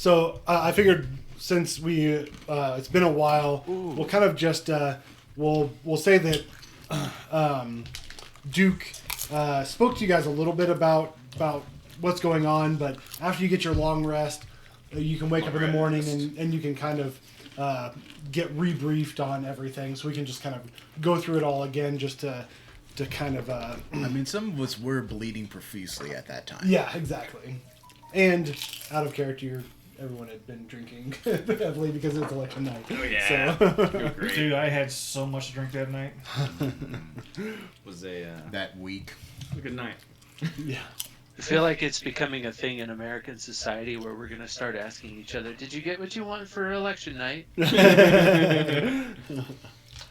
So I figured since it's been a while, we'll kind of just we'll say that Duke spoke to you guys a little bit about what's going on, but after you get your long rest, you can wake up in the morning and you can kind of get rebriefed on everything. So we can just kind of go through it all again, just to kind of. I mean, some of us were bleeding profusely at that time. Yeah, exactly. And out of character, everyone had been drinking heavily because it's election night. Oh yeah, so. Dude, I had so much to drink that night. Was a that week. A good night. Yeah. I feel like it's becoming a thing in American society where we're going to start asking each other, "Did you get what you want for election night?"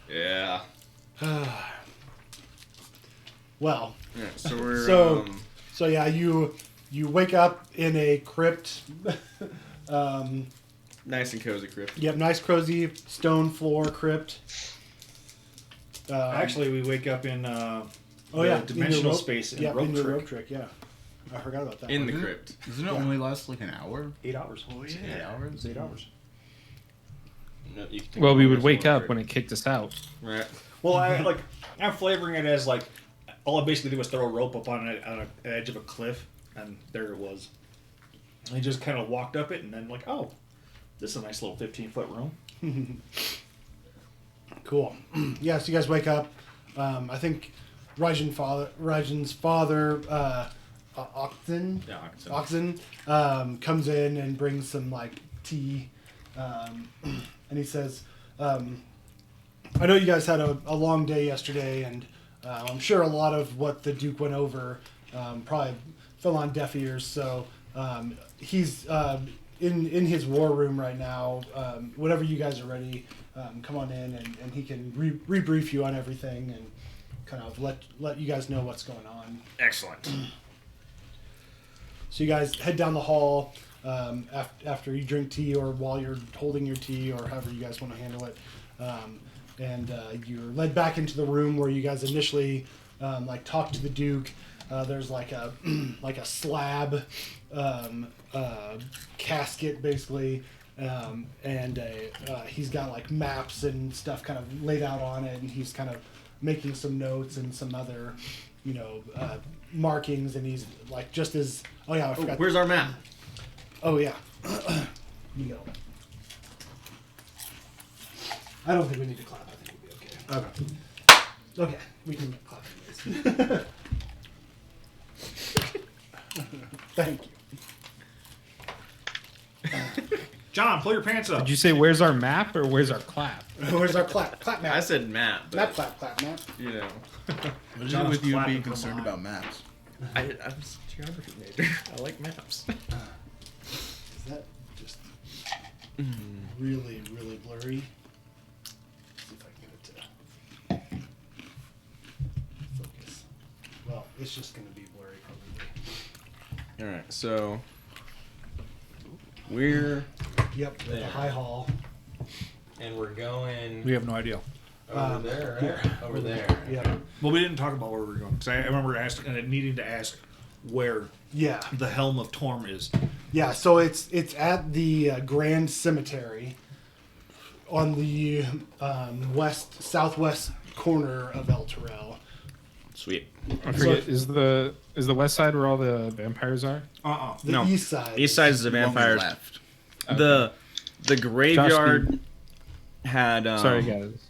Yeah. Well. Yeah, so we're so yeah, you wake up in a crypt. Nice and cozy crypt. Yep, nice cozy stone floor crypt. Actually, we wake up in dimensional space in in your rope rope trick. Yeah, I forgot about that. In the crypt. Doesn't it only last like an hour? 8 hours. Oh yeah, 8 hours. It's 8 hours. No, you can take Well, we one would or wake one up trick. when it kicked us out. Right. Well, I'm flavoring it as like all I basically did was throw a rope up on an edge of a cliff, and there it was. And he just kind of walked up it, and then like, oh, this is a nice little 15-foot room. Cool. Yeah, so you guys wake up. I think Raijin's father, Oxen, Yeah, Oxen. comes in and brings some like tea, and he says, "I know you guys had a long day yesterday, and I'm sure a lot of what the Duke went over probably fell on deaf ears. So he's in his war room right now. Whenever you guys are ready, come on in, and he can rebrief you on everything and kind of let you guys know what's going on." Excellent. So you guys head down the hall after you drink tea, or while you're holding your tea, or however you guys want to handle it. And you're led back into the room where you guys initially talked to the Duke. There's like a slab casket basically, and he's got like maps and stuff kind of laid out on it, and he's kind of making some notes and some other markings, and he's like just as I forgot. Where's our map? Oh yeah. You go. I don't think we need to clap. I think we'll be okay. Okay, we can clap anyways. Thank you. John, pull your pants up. Did you say where's our map or where's our clap? Where's our clap? Clap map. I said map. But, Map, clap, map. You know. What is it John's with you clapping being from concerned behind. about maps? I'm a geography major. I like maps. Is that just really, really blurry? Let's see if I can get it to focus. Well, it's just going to be blurry probably. All right, so we're Yep, the There. high hall. and we're going We have no idea. over there, right? here. Over there. Yeah. Well, we didn't talk about where we were going because I remember needing to ask where Yeah. the Helm of Torm is. Yeah, so it's at the Grand Cemetery on the southwest corner of El Terrell. Sweet. I forget. Is the west side where all the vampires are? The No. east side. East side is the One we vampires. left. The graveyard had. Sorry, guys.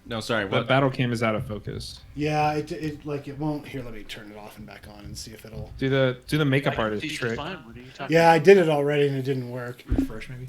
No, sorry. The What? battle cam is out of focus. Yeah, it won't. Here, let me turn it off and back on and see if it'll. Do the makeup artist Confused trick. fine. What are you talking Yeah, I did it already and it didn't work. Refresh, maybe.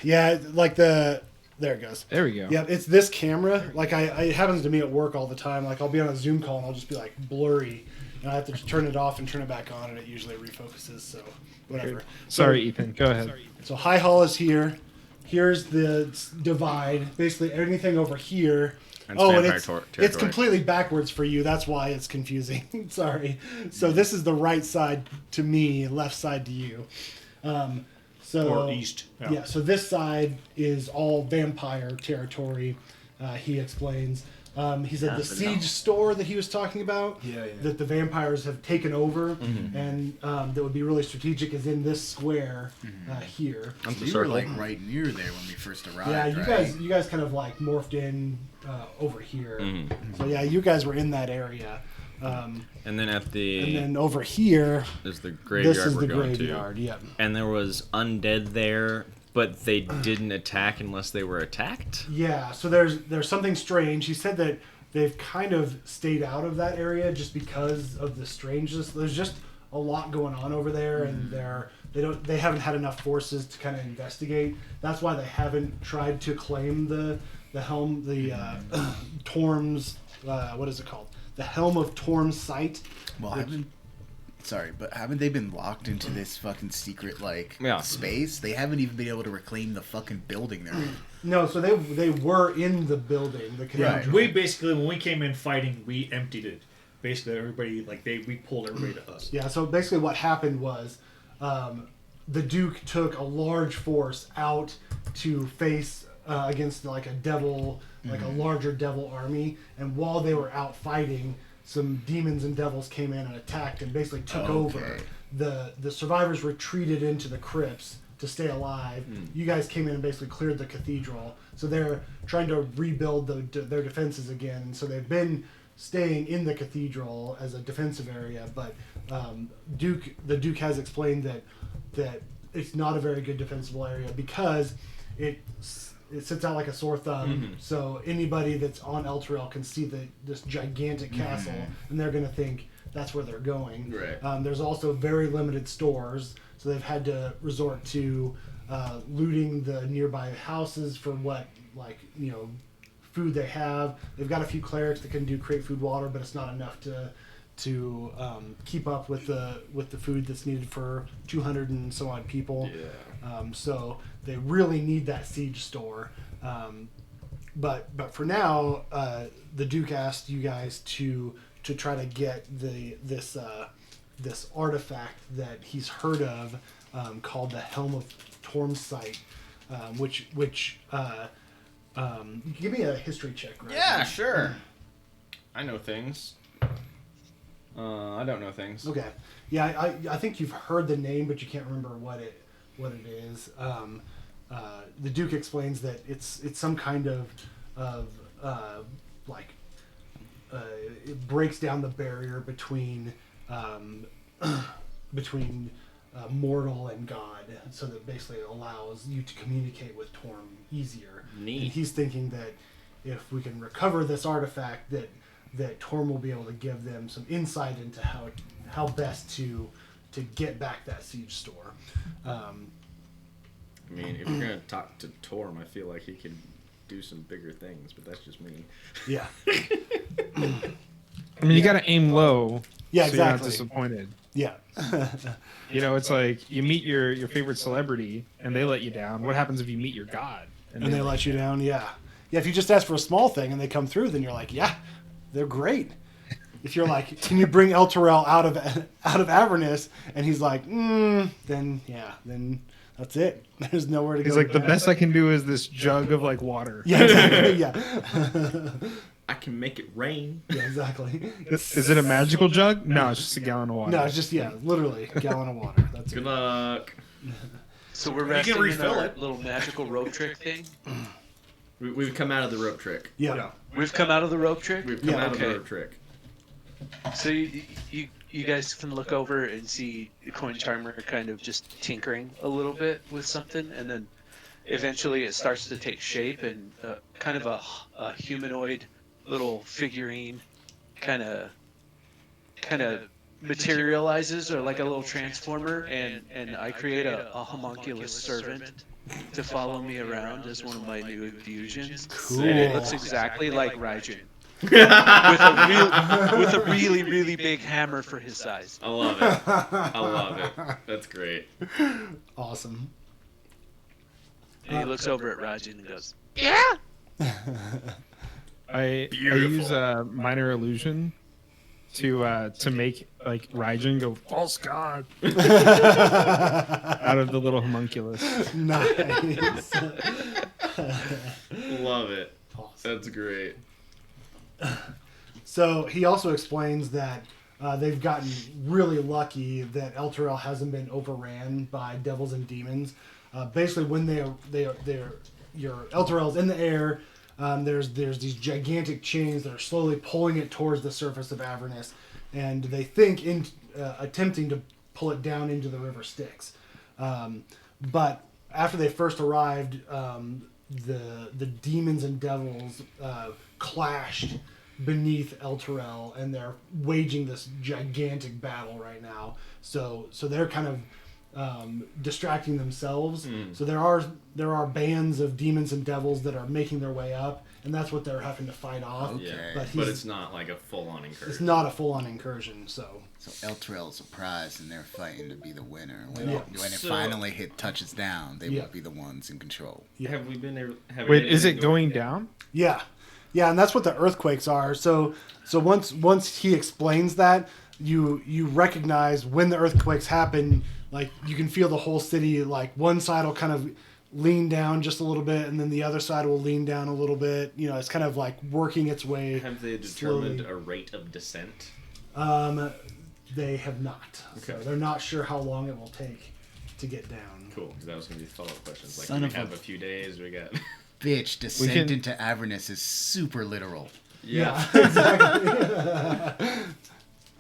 Yeah, there it goes. There we go. Yeah, it's this camera. Like it happens to me at work all the time. Like I'll be on a Zoom call and I'll just be like blurry, and I have to turn it off and turn it back on, and it usually refocuses. So whatever. Sorry, Ethan. Go ahead. So High Hall is here. Here's the divide. Basically, anything over here. That's And vampire it's territory. completely backwards for you. That's why it's confusing. Sorry. So this is the right side to me, left side to you. Or east. Yeah. So this side is all vampire territory. He explains. He said the Phenomenal. siege store that he was talking about, Yeah. that the vampires have taken over, and that would be really strategic, is in this square here. That's the We were circle. like right near there when we first arrived. Yeah, right? you guys kind of like morphed in over here. So yeah, you guys were in that area. And then at the And then over here, is the graveyard this is we're the going graveyard. to. Yep. And there was undead there, but they didn't attack unless they were attacked. Yeah. So there's something strange. He said that they've kind of stayed out of that area just because of the strangeness. There's just a lot going on over there, and they haven't had enough forces to kind of investigate. That's why they haven't tried to claim the helm, the Torm's what is it called? The Helm of Torm's site. Well, haven't they been locked into this fucking secret Yeah. space? They haven't even been able to reclaim the fucking building they're in. No, so they were in the building, the cathedral. We basically, when we came in fighting, we emptied it. Basically, everybody we pulled everybody to us. Yeah, so basically what happened was the Duke took a large force out to face against like a devil, like a larger devil army, and while they were out fighting, some demons and devils came in and attacked and basically took over. The survivors retreated into the crypts to stay alive. You guys came in and basically cleared the cathedral, so they're trying to rebuild their defenses again. And so they've been staying in the cathedral as a defensive area, but the Duke has explained that it's not a very good defensible area because it sits out like a sore thumb. So anybody that's on Elturel can see this gigantic castle, and they're going to think that's where they're going. Right. There's also very limited stores, so they've had to resort to looting the nearby houses for what, food they have. They've got a few clerics that can create food, water, but it's not enough to keep up with the food that's needed for 200 and so odd people. So they really need that siege store. But for now, the Duke asked you guys to try to get this artifact that he's heard of, called the Helm of Torm's site, which give me a history check, right? Yeah, sure. I know things. I don't know things. Okay. Yeah, I think you've heard the name, but you can't remember what it is. The Duke explains that it's some kind of it breaks down the barrier between mortal and God, so that basically it allows you to communicate with Torm easier. Neat. And he's thinking that if we can recover this artifact, that Torm will be able to give them some insight into how best to get back that siege store. I mean, if you're gonna talk to Torm, I feel like he can do some bigger things, but that's just me. Yeah. I mean, you got to aim low. Yeah, so you're not exactly. disappointed. Yeah. It's like you meet your favorite celebrity and they let you down. What happens if you meet your god And they let you down, yeah. Yeah, if you just ask for a small thing and they come through, then you're like, yeah, they're great. If you're like, can you bring Elturel out of Avernus? And he's like, then that's it. There's nowhere to go. He's like, the best I can do is this jug of like water. Yeah, exactly. Yeah. I can make it rain. Yeah, exactly. Is it a magical jug? No, it's just a gallon of water. No, it's just, literally a gallon of water. That's Good it. luck. So we're can resting in refill our it. little magical rope trick thing. We've come out of the rope trick. Yeah. We've come out of the rope trick. We've come Yeah, out of okay. the rope trick. So you guys can look over and see the coin charmer kind of just tinkering a little bit with something, and then eventually it starts to take shape, and kind of a humanoid little figurine kind of materializes, or like a little transformer, and I create a homunculus servant to follow me around as one of my new infusions. Cool. And it looks exactly like Raijin. with a really, really big hammer for his size. I love it. I love it. That's great. Awesome. And he looks over at Raijin and goes, I use a minor illusion to make like Raijin go false god out of the little homunculus. Nice. Love it. Awesome. That's great. So he also explains that they've gotten really lucky that Elturel hasn't been overran by devils and demons. Basically, when your Elturel's in the air, there's these gigantic chains that are slowly pulling it towards the surface of Avernus, and they think in attempting to pull it down into the river Styx. But after they first arrived, the demons and devils clashed beneath Elturel, and they're waging this gigantic battle right now. So they're kind of distracting themselves. So there are bands of demons and devils that are making their way up, and that's what they're having to fight off. Okay. Yeah, but it's not like a full-on incursion. It's not a full-on incursion. So Elturel's a prize, and they're fighting to be the winner. When Yeah. it finally touches down, they will be the ones in control. Have we been able? Wait, is it going down? yeah, and that's what the earthquakes are. So once he explains that, you recognize when the earthquakes happen. Like, you can feel the whole city, like, one side will kind of lean down just a little bit, and then the other side will lean down a little bit. You know, it's kind of like working its way. Have they determined a rate of descent? They have not. So they're not sure how long it will take to get down. Cool, because that was going to be follow-up questions. Like, Son do of we a- have a few days? We got... Bitch, descent into Avernus is super literal. Yeah. Exactly.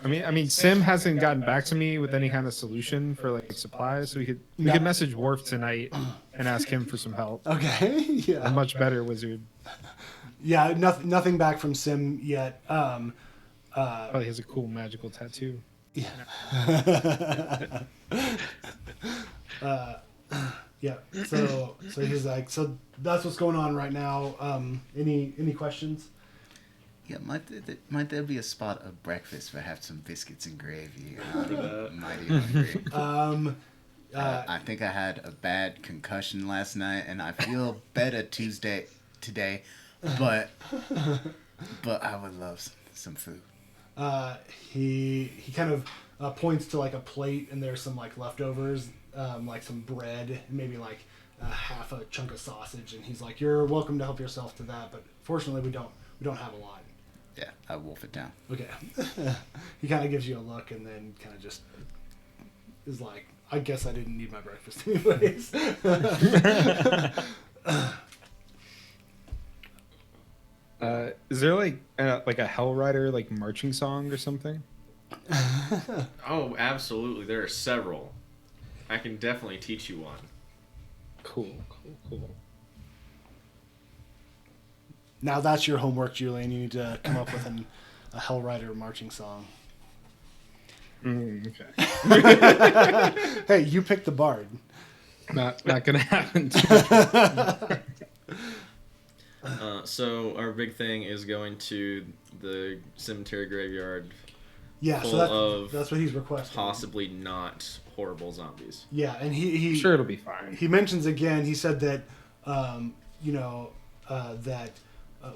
I mean, Sim hasn't gotten back to me with any kind of solution for like supplies, so we could message Worf tonight and ask him for some help. Okay. Yeah. A much better wizard. Yeah. Nothing back from Sim yet. Oh, he has a cool magical tattoo. Yeah. Yeah. So he's like, so that's what's going on right now. Any questions? Yeah, might there be a spot of breakfast for have some biscuits and gravy? I'm mighty hungry. I think I had a bad concussion last night, and I feel better today, but I would love some food. He kind of points to like a plate, and there's some like leftovers, like some bread, and maybe like half a chunk of sausage, and he's like, "You're welcome to help yourself to that, but fortunately we don't have a lot." Yeah, I wolf it down. Okay. He kind of gives you a look, and then kind of just is like, "I guess I didn't need my breakfast anyways." Is there like a Hell Rider like marching song or something? Oh, absolutely. There are several. I can definitely teach you one. Cool. Now that's your homework, Julian. You need to come up with a Hell Rider marching song. Okay. Hey, you picked the bard. Not gonna happen. So our big thing is going to the cemetery graveyard, Yeah, full so of that's what he's requesting. possibly not horrible zombies. Yeah, and he Sure, it'll be fine. he mentions again. He said that that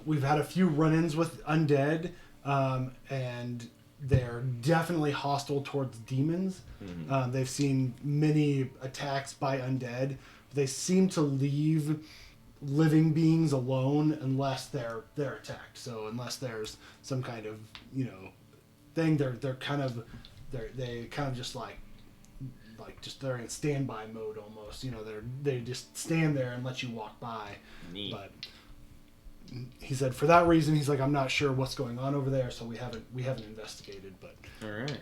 we've had a few run-ins with undead, and they're definitely hostile towards demons. Mm-hmm. They've seen many attacks by undead. They seem to leave living beings alone unless they're attacked. So unless there's some kind of thing, they kind of just like just they're in standby mode almost. They just stand there and let you walk by. Neat. But he said for that reason, he's like, I'm not sure what's going on over there, so we haven't investigated. But All right.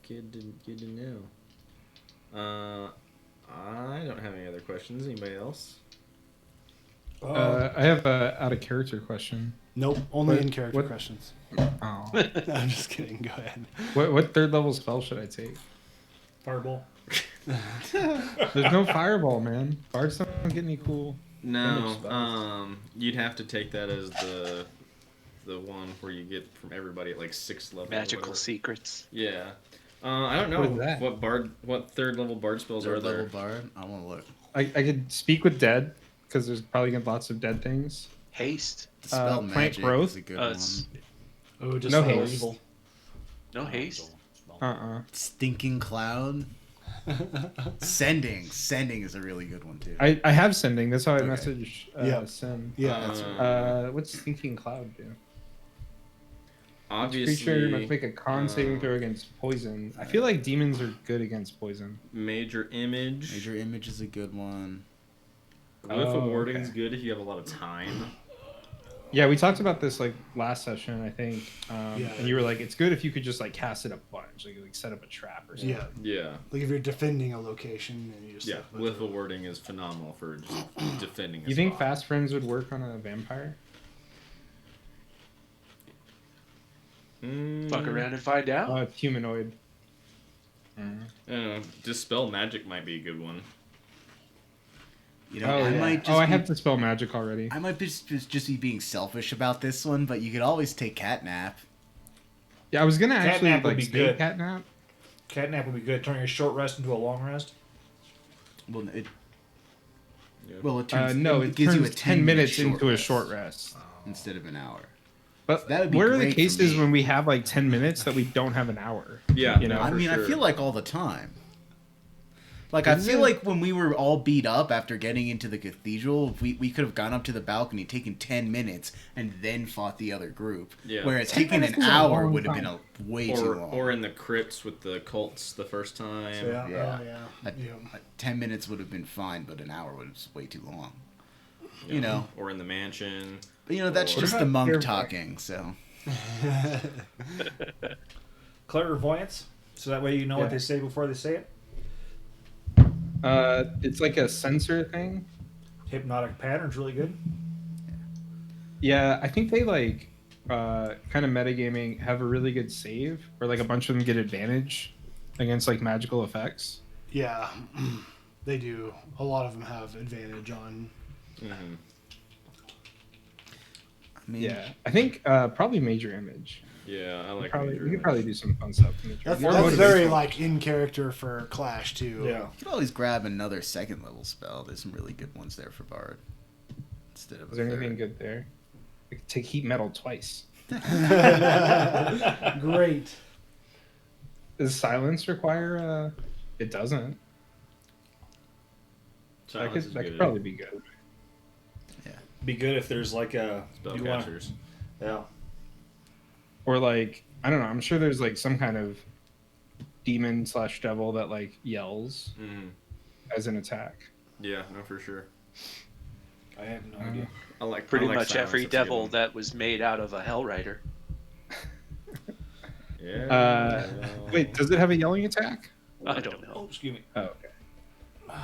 Good to know. I don't have any other questions. Anybody else? I have a out of character question. nope, only What- in character what- questions. Oh. I'm just kidding. Go ahead. What third level spell should I take? Fireball. There's no fireball, man. Bards don't get any cool. damage spells. No. You'd have to take that as the one where you get from everybody at like 6th level. or Magical whatever. secrets. Yeah. I don't know What is that? what third level bard spells Third are there. level bard. I want to look. I could speak with dead because there's probably gonna be lots of dead things. Haste. Dispel plant magic growth? is a good It's- one. Oh, just No for haste. evil. No haste. Stinking cloud. Sending is a really good one too. I have sending. That's how I Okay. message Yeah. Sim. Yeah, that's Uh, What's Thinking Cloud do? Obviously, creature must make a con saving throw against poison. I feel like demons are good against poison. Major image. Major image is a good one. Whiff of Oh, warding's okay. good if you have a lot of time. Yeah, we talked about this like last session, I think. Yeah. And you were like, it's good if you could just like cast it a bunch, like set up a trap or something. Yeah. Yeah. Like if you're defending a location and you just Yeah. like, Whiff of warding is phenomenal for just defending a You think spot. fast friends would work on a vampire? Fuck around and find out. Oh, it's humanoid. I don't know. Dispel magic might be a good one. You know, Oh, I yeah. might just Oh, I be- have to spell magic already. I might just be being selfish about this one, but you could always take catnap. Yeah, I was gonna actually Catnap would like be stay good. catnap. Catnap would be good. Turn your short rest into a long rest. Well, it Yeah. well it turns No, it it gives turns you a 10 minutes into a rest short rest. instead of an hour. But That would be where are the great for cases me. when we have like 10 minutes that we don't have an hour? Yeah. You know, no, I for mean, sure. I feel like all the time. Like, I Is feel it? like when we were all beat up after getting into the cathedral, we could have gone up to the balcony, taken 10 minutes, and then fought the other group. Yeah. Whereas 10 taking minutes an is a hour long would have time. been way too long. or in the crypts with the cults the first time. So, yeah. Yeah. Oh, yeah. Yeah. 10 minutes would have been fine, but an hour was way too long. Yeah. You know. Or in the mansion. But, you know, that's Or- just What the about monk your- talking, so. Clairvoyance. So that way you know Yeah. what they say before they say it. It's like a sensor thing. Hypnotic pattern's really good. Yeah, I think they like kind of metagaming have a really good save where like a bunch of them get advantage against like magical effects. Yeah, they do. A lot of them have advantage on. Mhm. I mean, Yeah, I think probably major image. Yeah, I like Probably major we could image. probably do some fun stuff. To That's, More that's very motivational. like in character for Clash too. Yeah. you could always grab another second level spell. There's some really good ones there for Bard. Instead of Is there a anything third. good there? We could take heat metal twice. Great. Does silence require? It doesn't. Silence is That could good. probably be good. Be good if there's like a you wanna- Spellcasters. Yeah. Or like I don't know. I'm sure there's like some kind of demon/devil that like yells Mhm. as an attack. Yeah, no, for sure. I have no idea. I like Pretty I like much silence, every that's a good devil one. that was made out of a Hell Rider. Yeah. Wait, does it have a yelling attack? I don't know. Oh, excuse me. Oh, okay.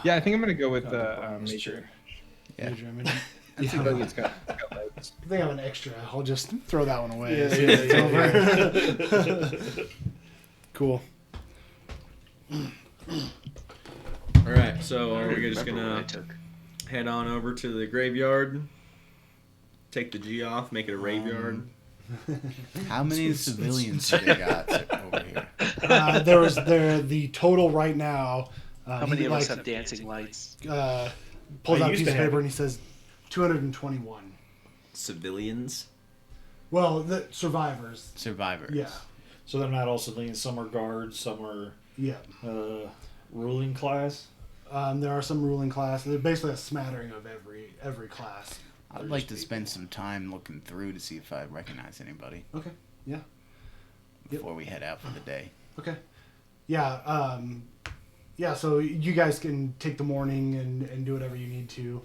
Yeah, I think I'm gonna go with the major. Yeah. Major image. I feel like it's got legs. I think I have an extra. I'll just throw that one away. Yeah, It's over. Cool. All right, so are we just Remember what I gonna took. head on over to the graveyard? Take the G off, make it a graveyard. How many civilians do they got over here? The total right now. How many of us have dancing lights? Pulls I out a used piece to of have paper it. and he says, 221. Civilians. Well, the survivors. Survivors. Yeah. So they're not all civilians. Some are guards. Some are Yeah. ruling class. There are some ruling class. They're basically a smattering of every class. I'd like to spend some time looking through to see if I recognize anybody Okay. Yeah. before we head out for the day. Okay. Yeah. Yeah. So you guys can take the morning and do whatever you need to.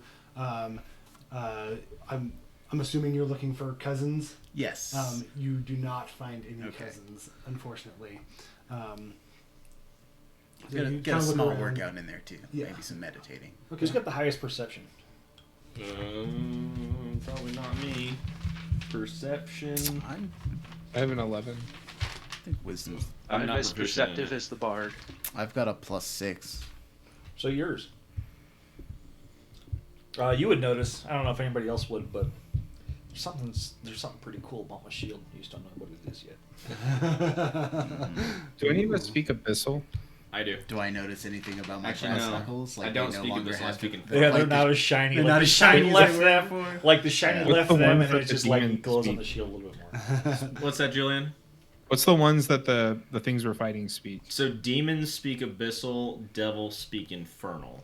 I'm assuming you're looking for cousins. Yes. You do not find any Okay. cousins, unfortunately. So get a, you get a kinda look small around. workout in there too. Yeah. Maybe some meditating. Who's got the highest perception? Probably not me. Perception. I have an 11. I think wisdom. I'm I'm not as proficient in perceptive it. as the bard. I've got a +6. So yours. You would notice. I don't know if anybody else would, but there's something pretty cool about my shield. You just don't know what it is yet. Do any of us speak Abyssal? I do. Do I notice anything about my Actually, brass no. knuckles? I don't they no speak longer Abyssal, I have speak the- in- Yeah, like they're the- not as shiny. they're like not the as shiny shiny as left they were them. before. Like the shiny What's left the them, ones and that it the just like demons glows on speak? the shield a little bit more. What's that, Julian? What's the ones that the things we're fighting speak? So demons speak abyssal, devils speak infernal.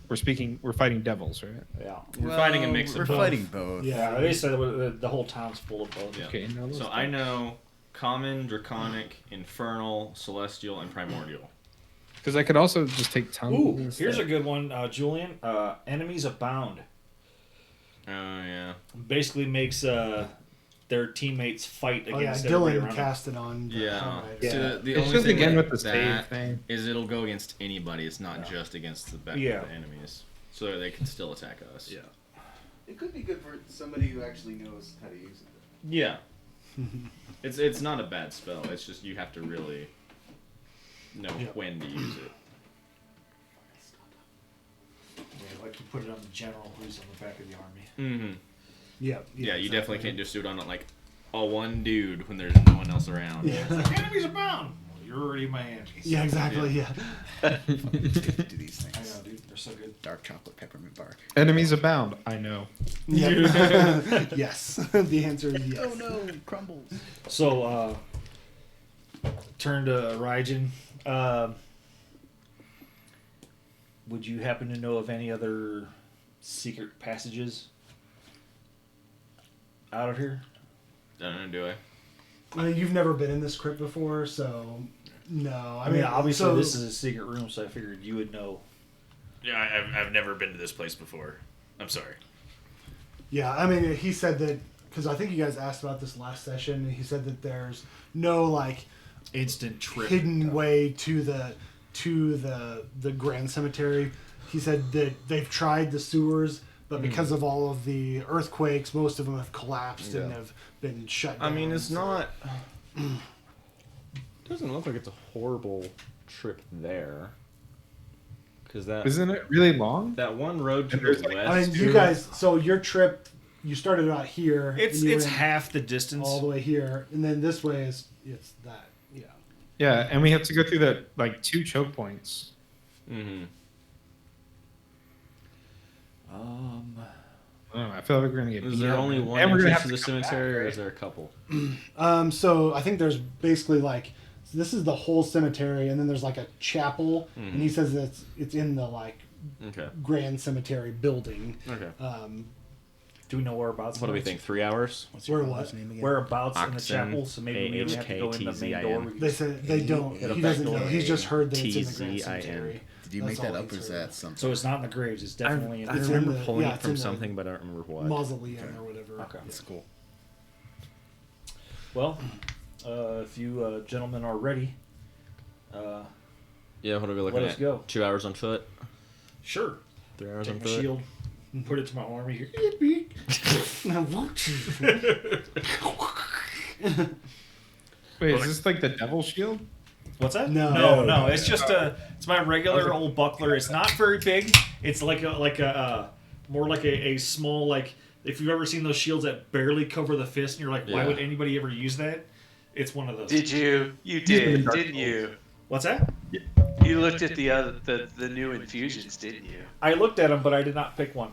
we're fighting devils, right? Yeah. We're fighting a mix We're of both. fighting both. Yeah, they said the whole town's full of both. Yeah. Okay, no, those So don't. I know common, draconic, infernal, celestial, and primordial. Because I could also just take tongues. Ooh, here's a good one, Julian. Enemies abound. Oh yeah. Basically makes their teammates fight Oh yeah, against everybody Dylan around them. cast it on. Yeah. Alright. Yeah. So the It's only just thing again with with the that save thing. is it'll go against anybody. It's not just against the Yeah. enemies. So they can still attack us. Yeah. It could be good for somebody who actually knows how to use it. Yeah. It's not a bad spell. It's just you have to really know Yeah. when to use it. Yeah, like you put it on the general who's on the back of the army. Mm-hmm. Yeah, Yeah, you exactly. definitely can't just do it on like a one dude when there's no one else around. Yeah. It's like, enemies abound. Well, you're already my enemies. Yeah, exactly. Yeah. Do these I things. know, dude. They're so good. Dark chocolate peppermint bark. Enemies abound. I know. Yeah. Yes. The answer is yes. Oh no, crumbles. So, turn to Raijin. Would you happen to know of any other secret passages out of here? Don't know, do I? You've never been in this crypt before, so no. I mean, obviously so- this is a secret room, so I figured you would know. Yeah, I've never been to this place before. I'm sorry. Yeah, I mean, he said that because I think you guys asked about this last session. And he said that there's no like Instant trip. hidden way to the Grand Cemetery. He said that they've tried the sewers, but because of all of the earthquakes, most of them have collapsed and Yeah. have been shut I down. mean, it's so- not. Doesn't look like it's a horrible trip there. Because that Isn't it really long? that one road to And there's, the like, west. I mean, you guys. So your trip, you started out here. It's and you it's went half the distance. all the way here, and then this way is it's that. Yeah. Yeah, and we have to go through that like 2 choke points. Mm-hmm. I don't know. I feel like we're gonna get. Is beat there up, only man. one And we're gonna entrance have to the to come back, cemetery, or right? is there a couple? So I think there's basically like this is the whole cemetery, and then there's like a chapel, and he says that it's in the like Okay. Grand Cemetery building. Okay. Do we know whereabouts? What do we think? 3 hours? Where what? Whereabouts in the Oxen, chapel? So maybe we don't have to go in the main door. We can They said they don't. Hit a He back doesn't know. door. He's just heard that it's in the Grand TZIN. Cemetery. Did you That's make that all up, or he's is heard. that something? So it's not in the graves. It's definitely in It's the in remember the- pulling yeah, it it's from in the something, but I don't remember what. Mausoleum or whatever. Okay. That's cool. Well, if you gentlemen are ready, Yeah, what are we looking Let us at? go. 2 hours on foot? sure. 3 hours Take on my foot? shield, put it to my army here. Wait, is this like the devil shield? What's that? No. no. It's just it's my regular old buckler. It's not very big. It's like a more like a small, like if you've ever seen those shields that barely cover the fist, and you're like, why Yeah. would anybody ever use that? It's one of those. Did you? You did, didn't you? What's that? You looked at the new infusions, didn't you? I looked at them, but I did not pick one.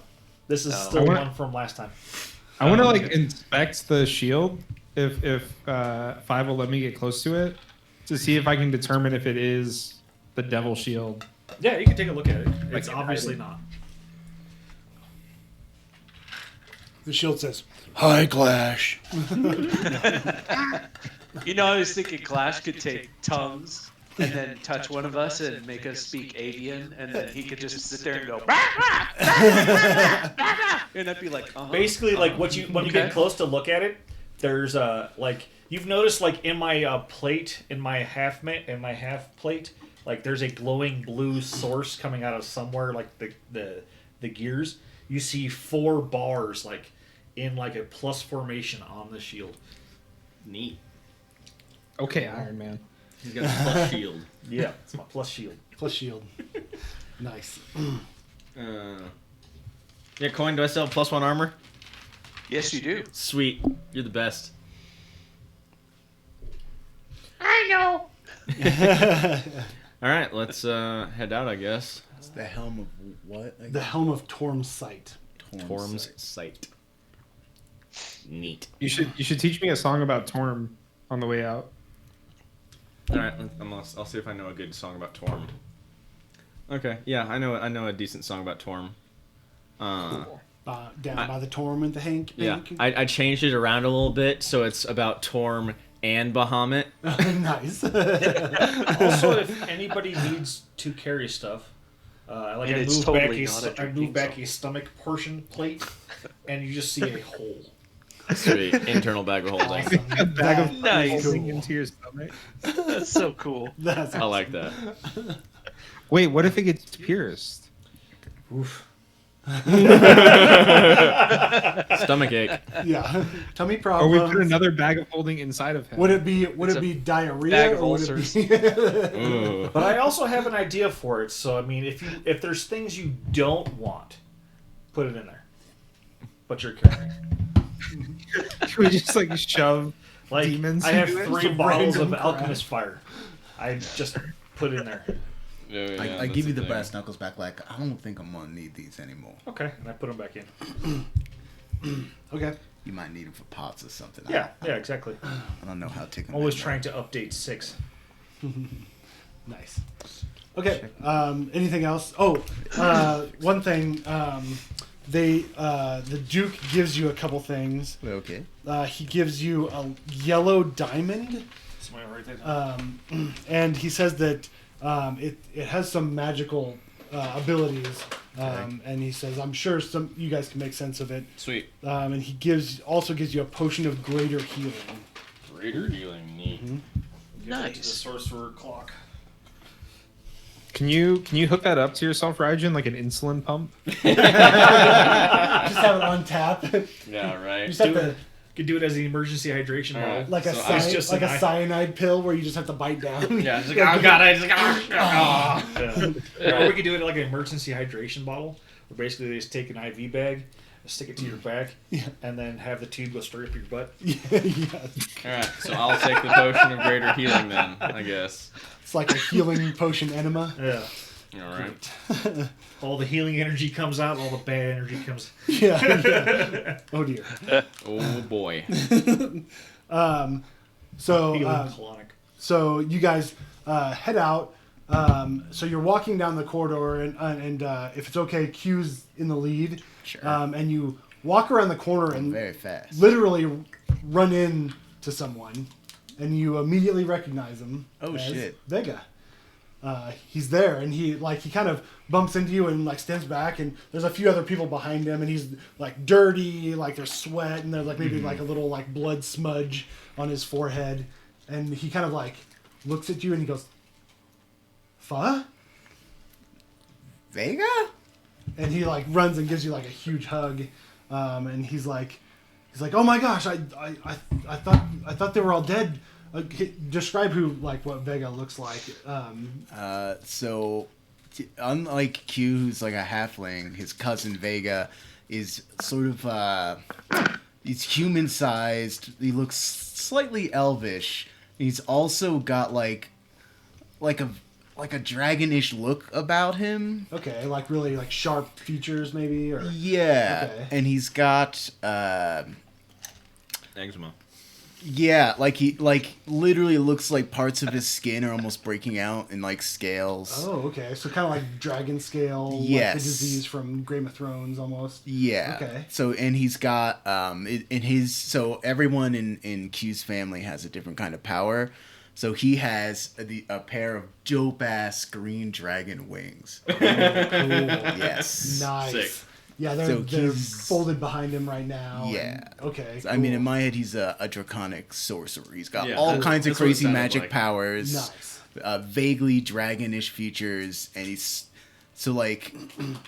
This is Oh. still I wanna- one from last time. I want to like inspect the shield if Five will let me get close to it to see if I can determine if it is the devil shield. Yeah, you can take a look at it. It's Like, obviously I- not. The shield says, "Hi, Clash." You know, I was thinking Clash could take tongues and then touch one of us and make us speak avian, and then he could just sit there and go, and I'd be like, Basically, like what you when you Okay. get close to look at it, there's like you've noticed like in my plate in my half plate, like there's a glowing blue source coming out of somewhere, like the gears. You see 4 bars like in like a plus formation on the shield. Neat. Okay, Iron Man. He's got a plus shield. Yeah, it's my plus shield. Plus shield. Nice. Yeah, Coin, do I still have +1 armor? yes, you do. Sweet. You're the best. All right, let's head out, I guess. It's the helm of what? The helm of Torm's sight. Torm's sight. Neat. You should teach me a song about Torm on the way out. All right, I'll see if I know a good song about Torm. Okay, yeah, I know a decent song about Torm. Cool. Down by the Torment, the Hank. Yeah, I changed it around a little bit so it's about Torm and Bahamut. Nice. Also, if anybody needs to carry stuff, I move back a stomach portion plate, and you just see a hole. Sweet internal bag of holding. Awesome. A bag of Nice. holding into your stomach. That's so cool. That's I like that. Wait, what if it gets pierced? Oof. Stomach ache. Yeah. Tummy Or problems. we put another bag of holding inside of him. Would it be It's a diarrhea bag of or would ulcers. it be Ooh. But I also have an idea for it. So I mean, if there's things you don't want, put it in there. But you're carrying. Should we just like shove Like demons? I have into it? 3 Some bottles of random crap. alchemist fire. I just put in there. Yeah, I that's give you the the thing. brass knuckles back. Like I don't think I'm gonna need these anymore. Okay, and I put them back in. Okay. You might need them for pots or something. Yeah, exactly. I don't know how to. Always trying to update 6. Nice. Okay. Anything else? Oh, one thing. The Duke gives you a couple things. Okay. He gives you a yellow diamond. Somebody write that down. And he says that it has some magical abilities, and he says, "I'm sure you guys can make sense of it." Sweet. And he also gives you a potion of greater healing. Greater healing. Neat. Give that to the Nice. sorcerer clock. Can you hook that up to yourself, Raijin, like an insulin pump? Just have it on tap. Yeah, right. Just have to, You could do it as an emergency hydration bottle. like a So I was just like an a cyanide pill where you just have to bite down. Yeah, it's like, oh god, I just Yeah. Or we could do it like an emergency hydration bottle, where basically they just take an IV bag, stick it to your back, and then have the tube go straight up your butt. Yeah. Alright, so I'll take the potion of greater healing then, I guess. It's like a healing potion enema. Yeah. Alright. All the healing energy comes out, all the bad energy comes. Yeah. Oh dear. Oh boy. So Healing colonic. so you guys head out. So you're walking down the corridor, and if it's okay, Q's in the lead. Sure. And you walk around the corner and Very fast. literally run into someone, and you immediately recognize him. Oh, as shit. Vega. He's there, and he kind of bumps into you and like stands back, and there's a few other people behind him, and he's like dirty, like there's sweat, and there's like maybe like a little like blood smudge on his forehead, and he kind of like looks at you and he goes, "Fa?" Vega? And he like runs and gives you like a huge hug, and he's like, "Oh my gosh, I thought they were all dead." Describe what Vega looks like. So, unlike Q, who's like a halfling, his cousin Vega is sort of, he's human-sized. He looks slightly elvish. He's also got like a dragonish look about him. Okay, like really like sharp features maybe, or Yeah, Okay. and he's got Eczema. yeah, like he literally looks like parts of his skin are almost breaking out in like scales. oh, okay, so kind of like dragon scale, like Yes. the disease from Game of Thrones almost. Yeah. Okay. So and he's got so everyone in Q's family has a different kind of power. So he has a pair of dope ass green dragon wings. Cool. Yes. Nice. Sick. Yeah, they're So he's- folded behind him right now. and- Yeah. okay. I mean, cool. in my head, he's a draconic sorcerer. He's got Yeah, all that's- kinds of that's what it crazy sounded magic like. powers. Nice. Vaguely dragonish features, and he's so like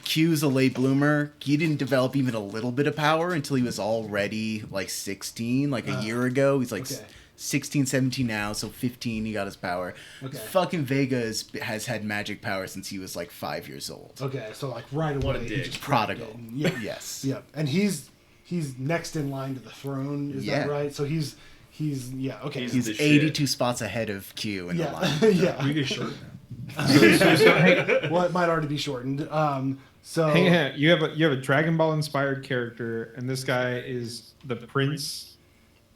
Q's a late bloomer. He didn't develop even a little bit of power until he was already like 16, like a year ago. He's like okay. 16, 17 now, so 15 he got his power. Okay. Fucking Vega has had magic power since he was like 5 years old. Okay, so like right away, What a he dick. just Prodigal. grabbed it and- Yeah. Yes. Yeah, and he's next in line to the throne. Is Yeah. that right? So he's yeah. Okay. He's He's the 82 spots ahead of Q in the yeah. line. Yeah. You get short. Well, it might already be shortened. So Hang on, you have a Dragon Ball inspired character, and this guy is the prince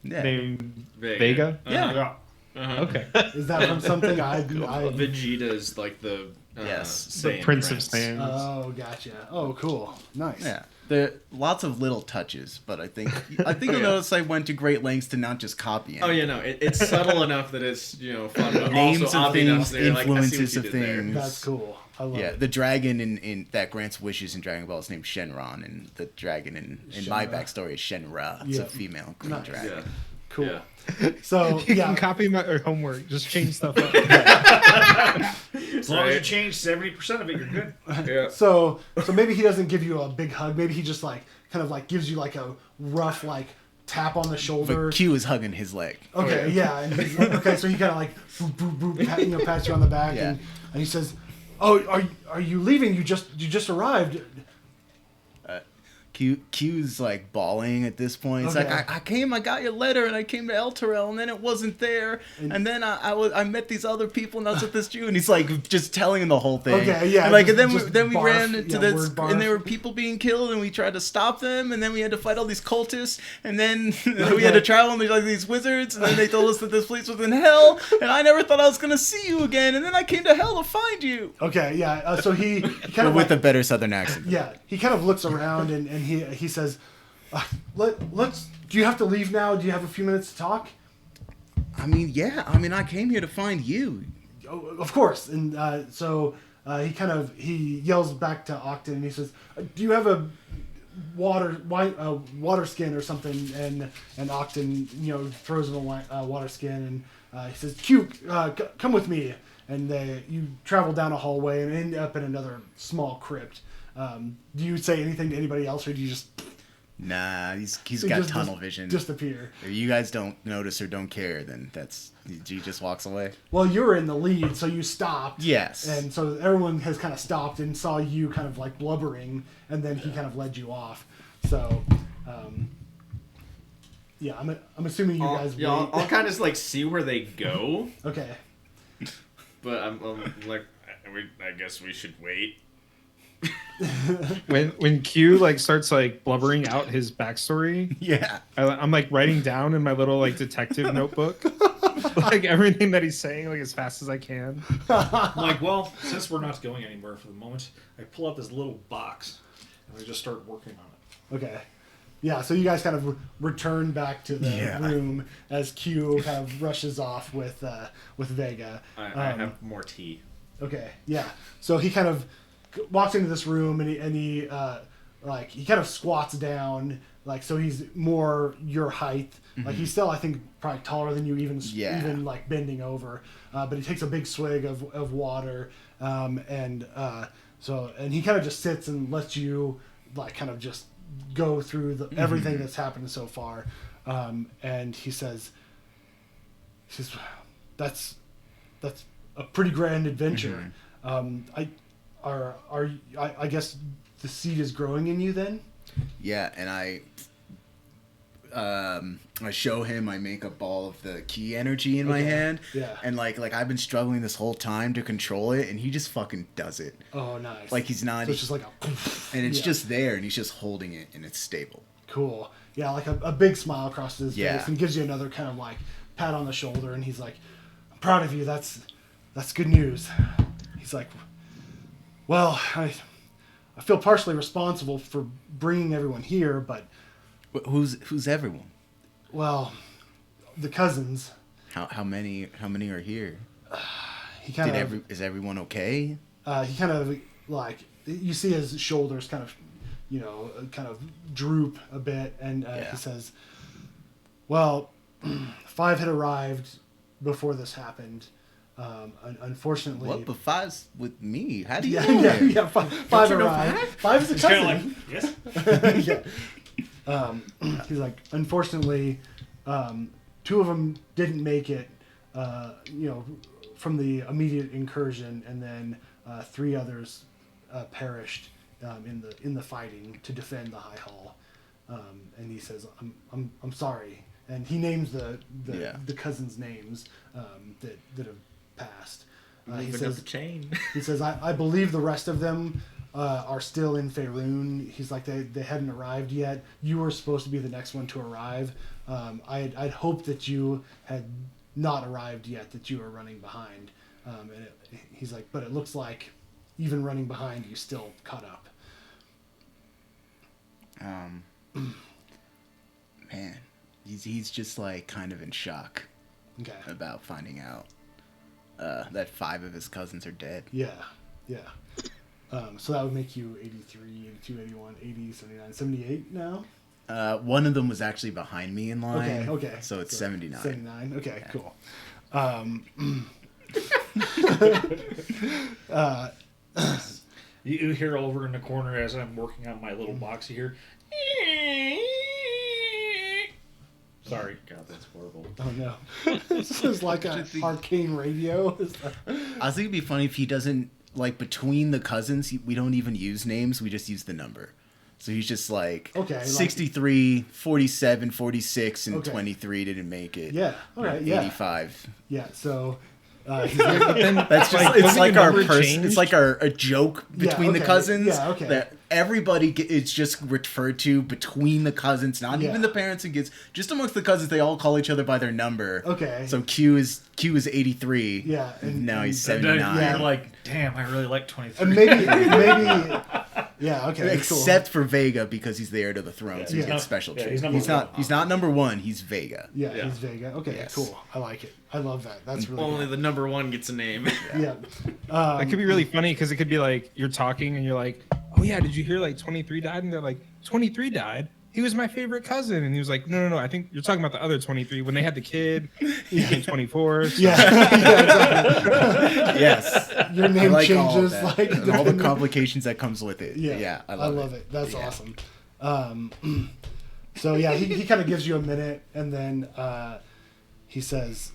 Yeah. named Vega. Vega. Yeah. Yeah. Okay. Is that from something I Vegeta is like the Yes. The Saiyan Prince of Prince. Saiyans. Oh, gotcha. Oh, cool. Nice. Yeah, there are lots of little touches, but I think you'll notice I went to great lengths to not just copy it. Oh yeah, no, it's subtle enough that it's fun, but Names also of obvious enough things, that you're like, I see what influences you of did there. things. That's cool. I love Yeah, it. the dragon in that grants wishes in Dragon Ball is named Shenron, and the dragon in my Shenra. backstory is Shenra. It's Yeah. a female queen Nice. dragon. Yeah. Cool. Yeah. So, You yeah. can copy my homework. Just change stuff up. As long as you change 70% of it, you're good. Yeah. So maybe he doesn't give you a big hug. Maybe he just like kind of like gives you like a rough like tap on the shoulder. But Q is hugging his leg. Okay, yeah. And he's like, okay, so he kind of like boop, boop, boop, pats you on the back, Yeah. and he says, "Oh, are you leaving? You just arrived." Q's like bawling at this point. It's Okay. like I got your letter and I came to El Terrell and then it wasn't there and then I met these other people and that's what this Jew and he's like just telling him the whole thing. Okay, yeah, And like just- and just then we barf, ran into yeah, this word barf. and there were people being killed and we tried to stop them and then we had to fight all these cultists and then we had to travel and there's like these wizards and then they told us that this place was in hell and I never thought I was gonna see you again and then I came to hell to find you. Okay, yeah. So he kind But of with like, a better southern accent. yeah, he kind of looks around and he says, "Let's. Do you have to leave now? Do you have a few minutes to talk?" I mean I came here to find you. Oh, of course. And so he yells back to Octon and he says, "Do you have a water skin or something?" And Octon throws him a water skin and he says, "Q, come with me." And you travel down a hallway and end up in another small crypt. Do you say anything to anybody else, or do you just Nah, he's got tunnel vision. disappear? If you guys don't notice or don't care, then he just walks away. Well, you were in the lead, so you stopped. Yes. And so everyone has kind of stopped and saw you kind of like blubbering, and then he kind of led you off. So, yeah, I'm assuming you guys. I'll kind of like see where they go, Okay. But I'm like, I guess we should wait. When Q like starts like blubbering out his backstory, Yeah. I'm like writing down in my little like detective notebook like everything that he's saying like as fast as I can. I'm like, well, since we're not going anywhere for the moment, I pull out this little box and I just start working on it. Okay. Yeah, so you guys kind of return back to the room as Q kind of rushes off with Vega. I have more tea. Okay, yeah. So he kind of walks into this room and he kind of squats down, like, so he's more your height. Like, he's still, I think, probably taller than you, even like bending over. But he takes a big swig of water, and he kind of just sits and lets you like kind of just go through everything that's happened so far. And he says, that's a pretty grand adventure. I guess the seed is growing in you then? Yeah, and I show him, I make a ball of the key energy in my hand. Yeah. And like I've been struggling this whole time to control it, and he just fucking does it. Oh, nice. Like he's not. So it's just like a... And it's yeah. just there, and he's just holding it, and it's stable. Cool. Yeah, like a big smile across his Yeah. face, and gives you another kind of like pat on the shoulder, and he's like, "I'm proud of you. That's good news." He's like, "Well, I feel partially responsible for bringing everyone here, but Who's everyone? well, the cousins." How many are here? He kind of Is everyone okay? he kind of like, you see his shoulders kind of, kind of droop a bit, and he says, "Well, 5 had arrived before this happened. Unfortunately." What? But 5's with me. How do you Yeah, know yeah, that? yeah. Five arrived. 5's a He's kind of cousin. like, yes. Yeah. He's like, unfortunately, 2 of them didn't make it, from the immediate incursion, and then 3 others perished in the fighting to defend the High Hall. And he says, I'm sorry," and he names the cousins' names that have passed. He Moving up says, the chain. He says, I believe the rest of them are still in Faerun. He's like, they hadn't arrived yet. You were supposed to be the next one to arrive. I'd hoped that you had not arrived yet that you are running behind. He's like, but it looks like even running behind, you still caught up. Man, he's just like kind of in shock Okay. about finding out that 5 of his cousins are dead. Yeah. So that would make you 83, 82, 81, 80, 79, 78 now? One of them was actually behind me in line. Okay. So it's 79. 79. Okay, Yeah. cool. You hear over in the corner as I'm working on my little box, you hear. Sorry. God, that's horrible. Oh no. This is like an arcane radio. I think it'd be funny if he doesn't, like, between the cousins, we don't even use names, we just use the number. So he's just like, Okay, like- 63, 47, 46, and Okay. 23 didn't make it. Yeah. All right. Yeah. 85. Yeah. So he's like, But then That's just, like, it's wasn't like your our number person. changed? It's like our a joke between the okay, cousins. yeah, okay. That everybody it's just referred to between the cousins, not Yeah. even the parents and kids. Just amongst the cousins, they all call each other by their number. Okay. So Q is 83. Yeah, and- now he's And then 79. you're like, damn, I really like 23. and maybe. Yeah. Okay. Except for Vega because he's the heir to the throne, so he Yeah. gets special Yeah, treatment. he's number He's one. not number 1. He's Vega. Cool. Yeah, Yeah. he's Vega. Okay. Yes. Cool. I like it. I love that. That's really Only good. the number 1 gets a name. Yeah. That could be really funny because it could be like you're talking and you're like, "Oh yeah, did you hear like 23 died?" And they're like, "23 died? He was my favorite cousin." And he was like, "No. I think you're talking about the other 23 when they had the kid. He became 24." So Yeah. Yes. Your I name like all of changes that. like and all the complications that comes with it. Yeah, I love it. That's Yeah. awesome. So yeah, he kind of gives you a minute, and then he says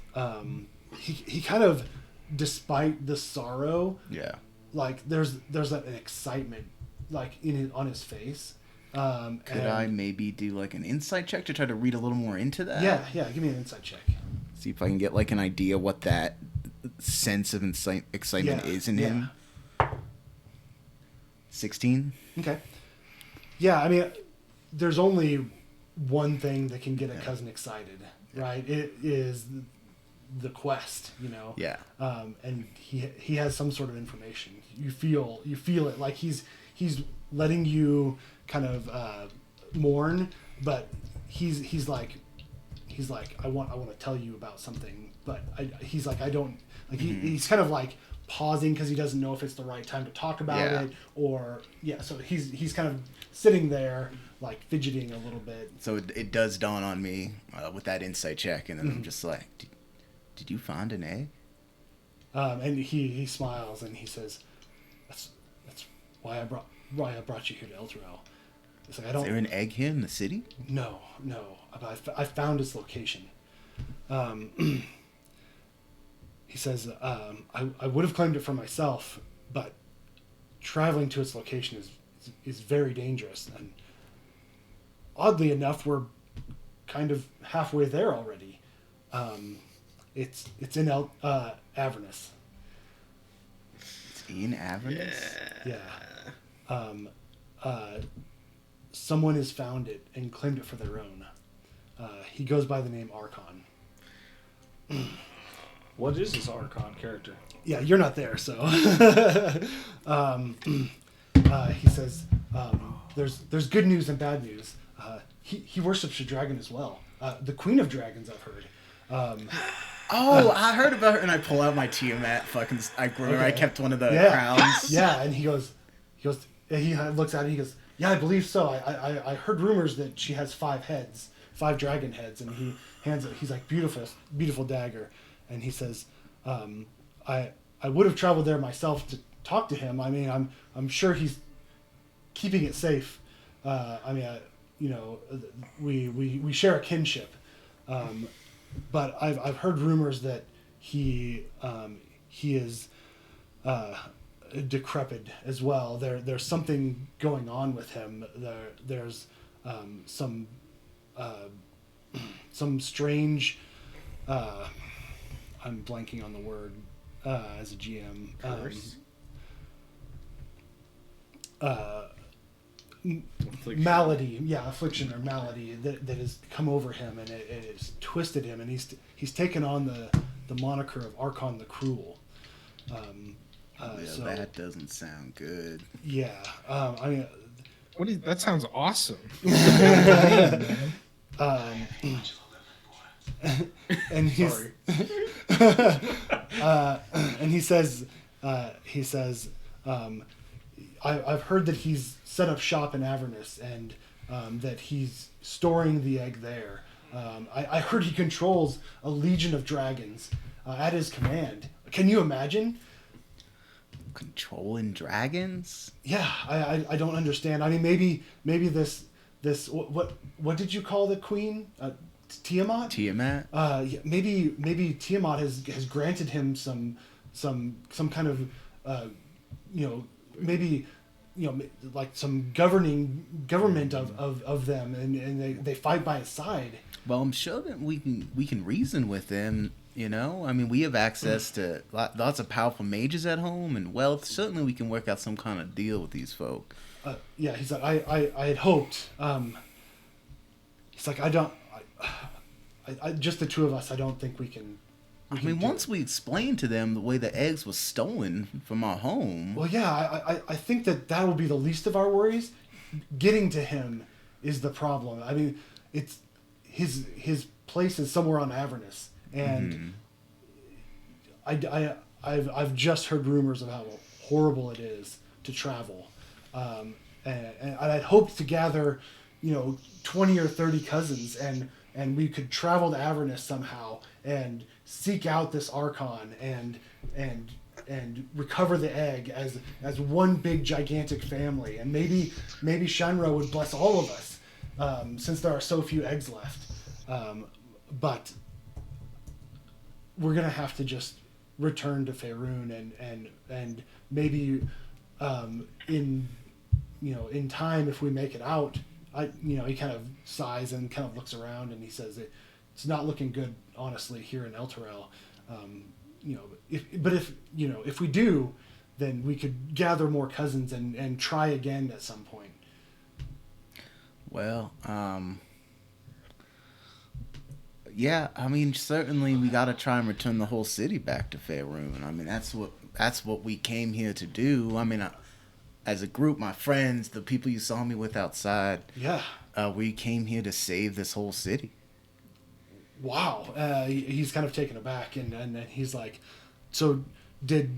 he kind of, despite the sorrow, Yeah. like there's an excitement like on his face. Could I maybe do like an insight check to try to read a little more into that? Yeah. Give me an insight check. See if I can get like an idea what that sense of excitement Yeah, is in yeah. him. 16. Okay. Yeah, I mean, there's only one thing that can get a cousin excited, right? It is the quest, you know. Yeah. And he has some sort of information. You feel it, like he's letting you kind of mourn, but he's like I want to tell you about something, but he's like I don't like he's kind of like pausing because he doesn't know if it's the right time to talk about Yeah. it, or so he's kind of sitting there like fidgeting a little bit. So it does dawn on me with that insight check, and then I'm just like, did you find an egg? And he smiles and he says, "That's why I brought you here to Elturel." It's like I Is there don't. an egg here in the city? No. But I found its location. He says, I would have claimed it for myself, but traveling to its location is very dangerous. And oddly enough, we're kind of halfway there already. It's in Avernus. It's in Avernus? Yeah. Someone has found it and claimed it for their own. He goes by the name Archon. What is this Archon character? Yeah, you're not there, so. He says, there's good news and bad news. He worships a dragon as well. The Queen of Dragons, I've heard. Oh, I heard about her, and I pull out my Tiamat fucking. I remember I Okay. kept one of the Yeah. crowns. Yeah, and he looks at it, he goes, yeah, I believe so. I heard rumors that she has 5 heads, 5 dragon heads, and he hands it. He's like, beautiful dagger. And he says, I would have traveled there myself to talk to him. I mean, I'm sure he's keeping it safe. We share a kinship. But I've heard rumors that he is decrepit as well. There's something going on with him. There's some strange. I'm blanking on the word as a GM. Curse? malady, affliction or malady that has come over him, and it has twisted him, and he's taken on the moniker of Archon the Cruel. So that doesn't sound good. Yeah, I mean, that sounds awesome. And he's and he says I've heard that he's set up shop in Avernus, and that he's storing the egg there. I heard he controls a legion of dragons at his command. Can you imagine? Controlling dragons? Yeah, I don't understand. I mean, maybe this what did you call the queen? Tiamat? Tiamat? Yeah, maybe Tiamat has granted him some kind of maybe like some government of them, and they fight by his side. Well, I'm sure that we can reason with them. I mean, we have access to lots of powerful mages at home and wealth. Certainly, we can work out some kind of deal with these folk. Yeah, he's like, I had hoped. He's like, I just the two of us. I don't think we can. I mean, once we explain to them the way the eggs were stolen from our home. Well, yeah, I think that will be the least of our worries. Getting to him is the problem. I mean, it's his place is somewhere on Avernus, and I've just heard rumors of how horrible it is to travel, and I'd hoped to gather, 20 or 30 cousins, and we could travel to Avernus somehow and seek out this Archon and recover the egg as one big gigantic family, and maybe Shenra would bless all of us, since there are so few eggs left. But we're gonna have to just return to Faerun, and maybe in time, if we make it out. He kind of sighs and kind of looks around, and he says it's not looking good, honestly, here in Elturel. If we do, then we could gather more cousins and try again at some point. Well, yeah, I mean, certainly we got to try and return the whole city back to Faerun. I mean, that's what we came here to do. I mean, as a group, my friends, the people you saw me with outside, we came here to save this whole city. Wow. He's kind of taken aback, and he's like, so did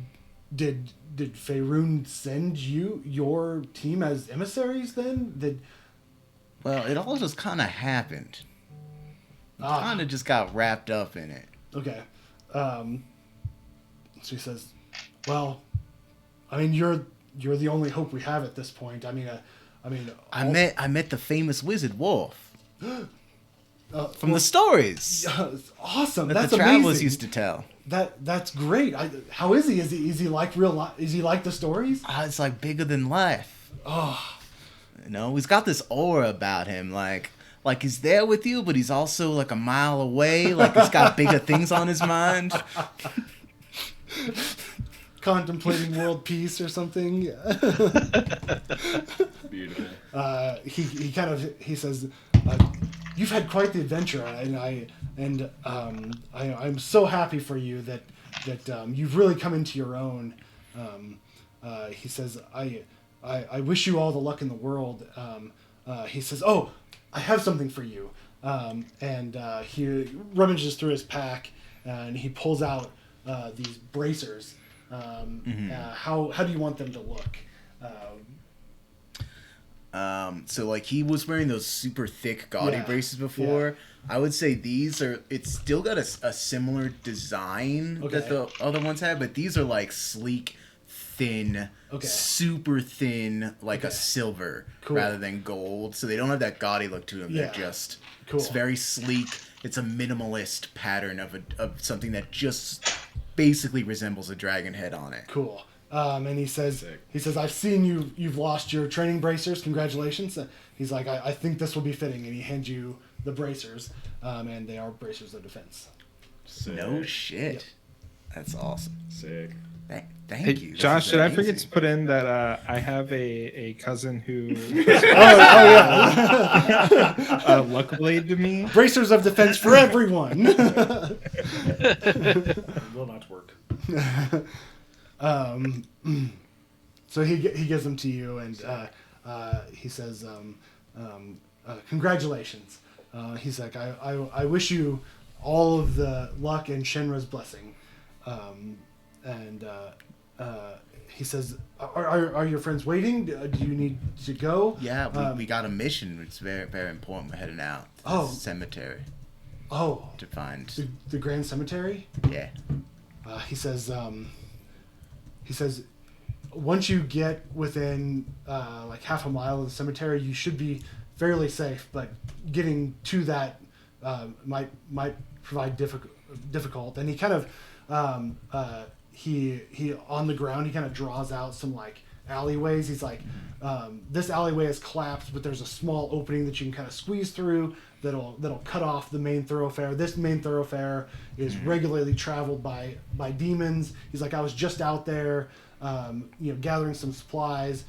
Faerun send you your team as emissaries then? Well, it all just kind of happened. Kind of just got wrapped up in it. Okay. So he says, well, I mean, you're the only hope we have at this point. I met the famous wizard Wolf from the stories. Awesome. That That's the travelers amazing. used to tell. That's great. How is he? Is he like real life? Is he like the stories? It's like bigger than life. Oh, he's got this aura about him, like he's there with you, but he's also like a mile away. Like he's got bigger things on his mind. Contemplating world peace or something. Beautiful. He says, "You've had quite the adventure, and I'm so happy for you that you've really come into your own." He says, "I wish you all the luck in the world." He says, "Oh, I have something for you," and he rummages through his pack, and he pulls out these bracers. How do you want them to look? So like he was wearing those super thick gaudy braces before. I would say it's still got a similar design that the other ones had, but these are like sleek, thin, super thin, like a silver rather than gold. So they don't have that gaudy look to them. They're just, it's very sleek. It's a minimalist pattern of something that just basically resembles a dragon head on it. Cool. And he says, I've seen you've lost your training bracers. Congratulations. He's like, I think this will be fitting. And he hands you the bracers. And they are bracers of defense. Sick. No shit. Yep. That's awesome. Sick. Thank Hey, you. This Josh, is did I forget amazing. to put in that I have a cousin who luck blade to me? Bracers of defense for everyone. Will not work. So he gives them to you, and he says, "Congratulations." He's like, "I wish you all of the luck and Shenra's blessing." And he says, "Are your friends waiting? Do you need to go?" Yeah, we got a mission. It's very, very important. We're heading out to the cemetery to find the Grand Cemetery. Yeah. He says, once you get within like half a mile of the cemetery, you should be fairly safe. But getting to that might provide difficult. And he kind of he on the ground, he kind of draws out some like alleyways. He's like, this alleyway is collapsed, but there's a small opening that you can kind of squeeze through that'll cut off the main thoroughfare. This main thoroughfare is regularly traveled by demons. He's like, I was just out there, gathering some supplies.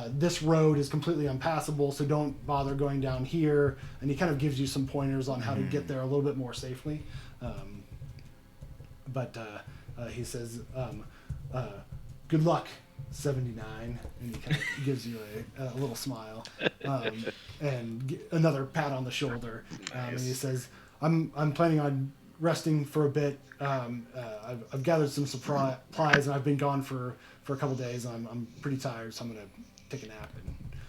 This road is completely impassable, so don't bother going down here. And he kind of gives you some pointers on how to get there a little bit more safely. But he says, good luck, 79, and he kind of gives you a little smile and another pat on the shoulder. And he says, I'm planning on resting for a bit. I've gathered some supplies, and I've been gone for a couple days. I'm pretty tired, so I'm going to take a nap.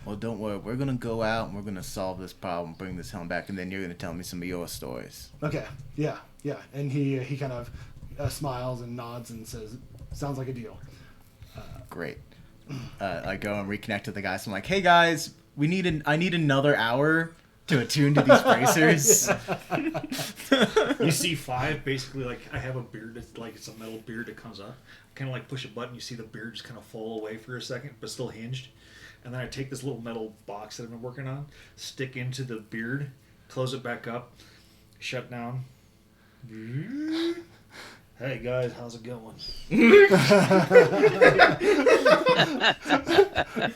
Well, don't worry. We're going to go out, and we're going to solve this problem, bring this helm back, and then you're going to tell me some of your stories. Okay, yeah. And he kind of smiles and nods and says, sounds like a deal. Great. I go and reconnect with the guys. I'm like, hey guys, I need another hour to attune to these bracers. You see 5 basically like I have a beard that's like it's a metal beard that comes up. Kind of like push a button, you see the beard just kind of fall away for a second, but still hinged. And then I take this little metal box that I've been working on, stick into the beard, close it back up, shut down. Hey guys, how's it going?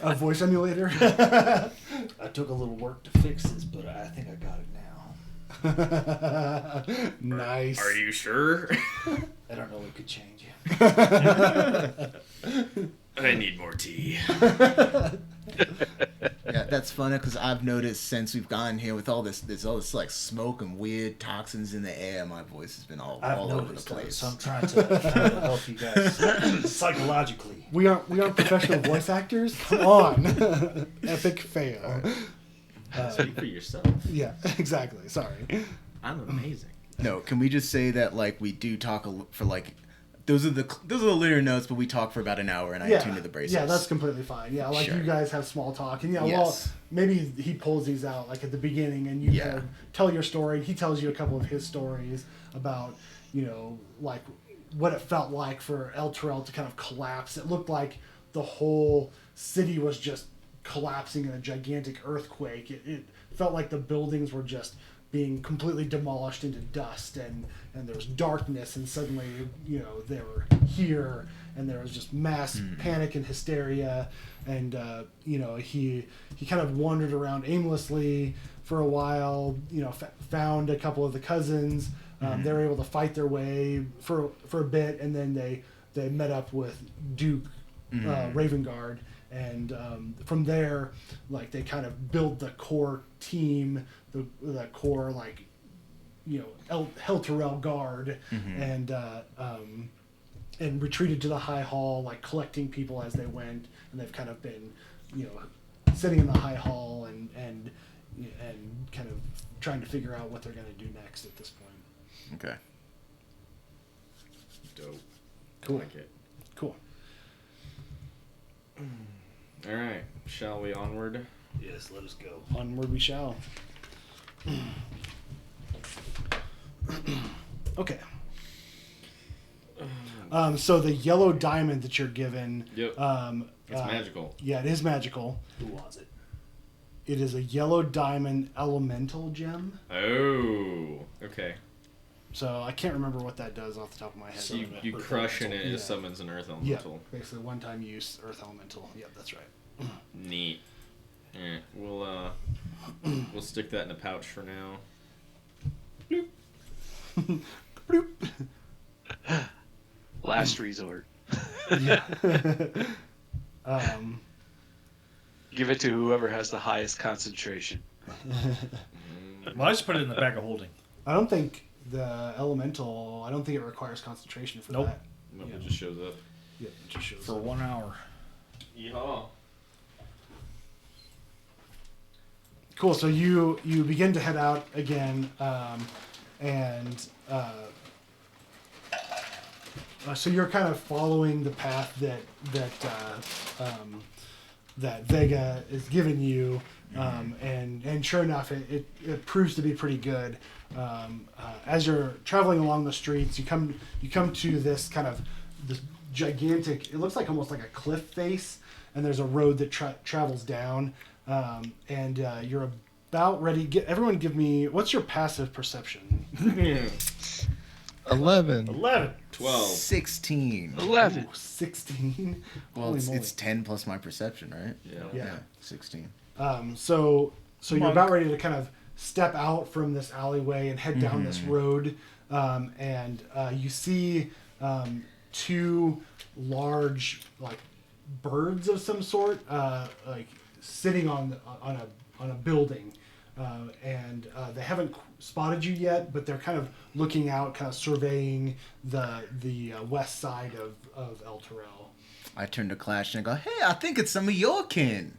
A voice emulator. I took a little work to fix this, but I think I got it now. Nice. Are you sure? I don't know, it could change. I need more tea. Yeah, that's funny because I've noticed since we've gotten here with all this like smoke and weird toxins in the air, my voice has been all over the place. So I'm trying to help you guys psychologically. We aren't professional voice actors. Come on. Epic fail. Speak for yourself. Yeah, exactly. Sorry. I'm amazing. No, can we just say that like we do talk for like those are the linear notes, but we talk for about an hour and I attune to the bracers. Yeah, that's completely fine. Yeah, like Sure. you guys have small talk, and well, Yes. maybe he pulls these out like at the beginning, and you Yeah. kind of tell your story. He tells you a couple of his stories about like what it felt like for El Terrell to kind of collapse. It looked like the whole city was just collapsing in a gigantic earthquake. It felt like the buildings were just being completely demolished into dust, and there was darkness, and suddenly they were here, and there was just mass panic and hysteria, and he kind of wandered around aimlessly for a while, found a couple of the cousins. They were able to fight their way for a bit, and then they met up with Duke Ravengard. And from there, like they kind of build the core team, the core Hell Terrell guard, and retreated to the High Hall, like collecting people as they went, and they've kind of been, sitting in the High Hall and kind of trying to figure out what they're going to do next at this point. Okay. Dope. Cool. I like it. Cool. All right. Shall we onward? Yes, let us go. Onward we shall. Okay. So the yellow diamond that you're given. Yep. It's magical. Yeah, it is magical. Who wants it? It is a yellow diamond elemental gem. Oh. Okay. So I can't remember what that does off the top of my head. So you crush and it Yeah. summons an earth Yeah, elemental. basically one-time use earth elemental. Yep, that's right. Neat. Alright, we'll stick that in a pouch for now. Bloop. Last resort. Yeah. Give it to whoever has the highest concentration. Well, I just put it in the bag of holding. I don't think the elemental. I don't think it requires concentration for Nope. that. Nope, Yeah. it just shows up. Yeah, it just shows. For 1 hour. Yeehaw. Cool. So you begin to head out again, and so you're kind of following the path that Vega is giving you, and sure enough, it proves to be pretty good. As you're traveling along the streets, you come to this kind of this gigantic. It looks like almost like a cliff face, and there's a road that travels down. And you're about ready. Everyone give me, what's your passive perception? 11. 11. 12. 16. 11. Ooh, 16. Well, Holy it's moly. 10 plus my perception, right? Yeah. 16. So you're Monk. about ready to kind of step out from this alleyway and head down this road, and you see two large like birds of some sort, like sitting on a building, and they haven't spotted you yet, but they're kind of looking out, kind of surveying the west side of El Terrell. I turn to Clash and I go, hey, I think it's some of your kin.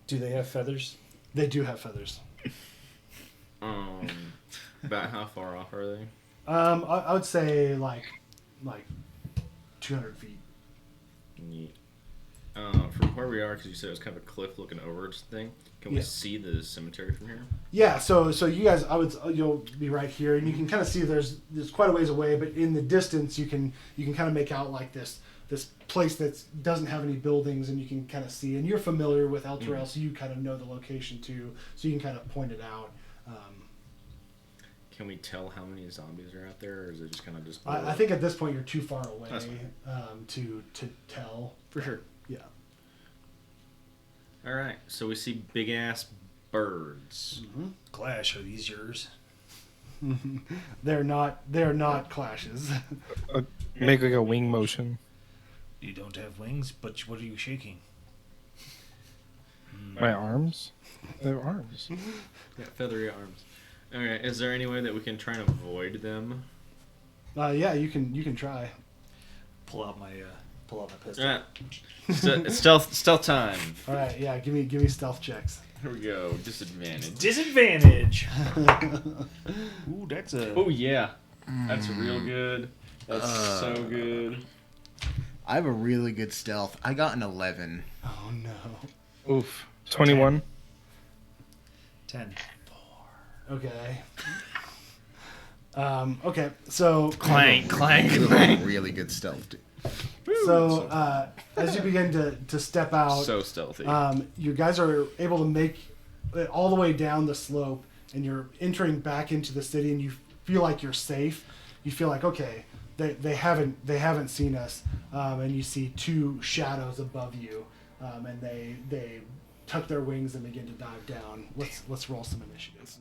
Do they have feathers? They do have feathers. About how far off are they? I would say like 200 feet. Neat. From where we are, because you said it was kind of a cliff looking over thing. Can we Yeah. see the cemetery from here? Yeah, so you guys, you'll be right here, and you can kind of see there's quite a ways away, but in the distance you can kind of make out like this place that doesn't have any buildings, and you can kind of see, and you're familiar with El Terrell, so you kind of know the location too, so you can kind of point it out. Can we tell how many zombies are out there, or is it just kind of just? I think at this point you're too far away That's to tell. For sure. Yeah. All right, so we see big ass birds. Clash, are these yours? They're not clashes. Make like a wing motion. You don't have wings, but what are you shaking? My arms? They have arms. Yeah, feathery arms. Okay, is there any way that we can try and avoid them? Yeah, you can try. Pull out my pistol. Ah, stealth time. All right, yeah, give me stealth checks. Here we go. Disadvantage. Disadvantage. Ooh, that's a. Oh yeah, that's real good. That's so good. I have a really good stealth. I got an 11. Oh no. Oof. 21. 10. Okay. Okay, so Clank, clank. Really good stealth, dude. so as you begin to step out, So stealthy. you guys are able to make it all the way down the slope, and you're entering back into the city, and you feel like you're safe. You feel like, okay, they haven't seen us, and you see two shadows above you, and they tuck their wings and begin to dive down. Let's roll some initiative.